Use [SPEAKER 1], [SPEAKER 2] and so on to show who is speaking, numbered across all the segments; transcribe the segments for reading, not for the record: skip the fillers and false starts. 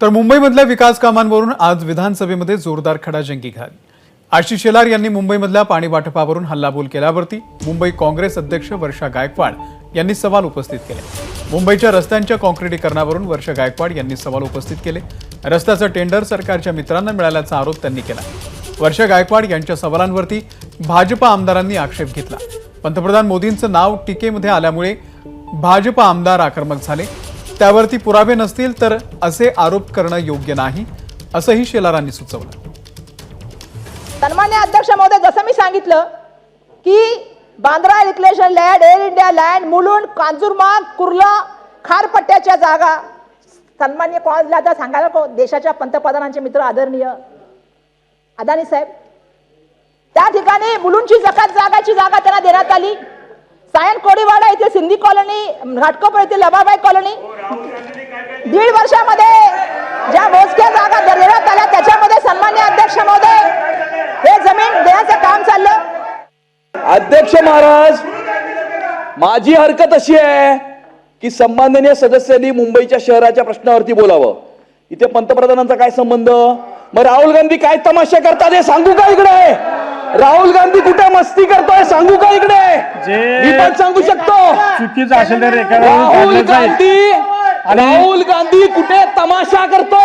[SPEAKER 1] तर मुंबईमधल्या विकास कामांवरून आज विधानसभेमध्ये जोरदार खडाजंगी झाली। आशिष शेलार यांनी मुंबईमधल्या पाणी वाटपावरून हल्लाबोल केल्यावरती मुंबई काँग्रेस अध्यक्ष वर्षा गायकवाड यांनी सवाल उपस्थित केले। मुंबईच्या रस्त्यांच्या काँक्रिटीकरणावरून वर्षा गायकवाड यांनी सवाल उपस्थित केले। रस्त्याचं टेंडर सरकारच्या मित्रांना मिळाल्याचा आरोप त्यांनी केला। वर्षा गायकवाड यांच्या सवालांवरती भाजपा आमदारांनी आक्षेप घेतला। पंतप्रधान मोदींचं नाव टीकेमध्ये आल्यामुळे भाजपा आमदार आक्रमक झाले। त्यावरती पुरावे नसतील तर असे आरोप करणं योग्य नाही, असंही शेलारांनी सुचवलं।
[SPEAKER 2] सन्मान्य अध्यक्ष महोदय, जसं मी सांगितलं की Bandra reclamation land, Air India land, Mulund, Kanjurmarg, Kurla, खारपट्ट्याच्या जागा सन्मान्य कोणाला आता सांगायला को देशाच्या पंतप्रधानांचे मित्र आदरणीय अदानी साहेब, त्या ठिकाणी मुलुंडची जागाची जागा त्यांना देण्यात आली। सायन कोडीवाडा येथे सिंधी कॉलनी, घाटकोपर येथे लबाबाई कॉलनी, 1.5 वर्षामध्ये ज्या मोजक्या जागा देण्यात आल्या त्याच्यामध्ये सन्मान्य अध्यक्ष महोदय हे जमीन देण्याचं काम चाललं।
[SPEAKER 3] अध्यक्ष महाराज, माझी हरकत अशी आहे की सन्माननीय सदस्यांनी मुंबईच्या शहराच्या प्रश्नावरती बोलावं। इथे पंतप्रधानांचा काय संबंध? मग राहुल गांधी काय तमाशा करतात हे सांगू का इकडे? राहुल गांधी कुठे मस्ती करतोय सांगू का इकडे? मी पण सांगू शकतो।
[SPEAKER 4] चुकीचं असेल तर
[SPEAKER 3] राहुल गांधी कुठे तमाशा करतो,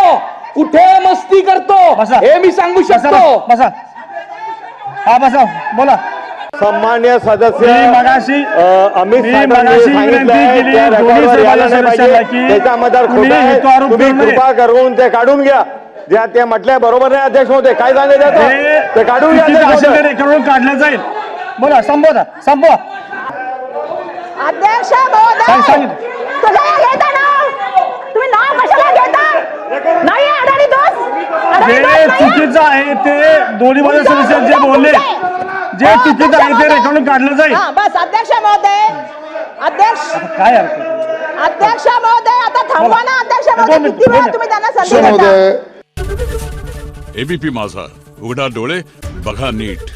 [SPEAKER 3] कुठे मस्ती करतो हे मी सांगू शकतो।
[SPEAKER 4] बसा, हा बसा, बोला।
[SPEAKER 5] सन्मान्य सदस्य
[SPEAKER 4] मगाशी
[SPEAKER 5] अमित
[SPEAKER 4] त्याच्यामध्ये
[SPEAKER 5] तुम्ही कृपा करून ते काढून घ्या। ज्या ते म्हटल्या बरोबर नाही अध्यक्ष होते, काय सांगायचं ते काढून घ्या,
[SPEAKER 4] रेकॉर्डवरून काढलं जाईल। बोला, संपवा संपवा।
[SPEAKER 2] अध्यक्ष महोदय, तुम्ही नाव कशाला घेता? नाही अडाणी
[SPEAKER 4] जे चुकीचं आहे ते दोन्ही बाजू सदस्य जे बोलले, जे चुकीचं आहे ते रेकॉर्डवरून काढलं जाईल।
[SPEAKER 2] बस अध्यक्ष महोदय,
[SPEAKER 4] काय
[SPEAKER 2] अध्यक्ष महोदय आता थांबवा ना। अध्यक्ष महोदय, किती वेळा तुम्ही त्यांना संधी देता?
[SPEAKER 6] एबीपी माझा, उघडा डोळे बघा नीट।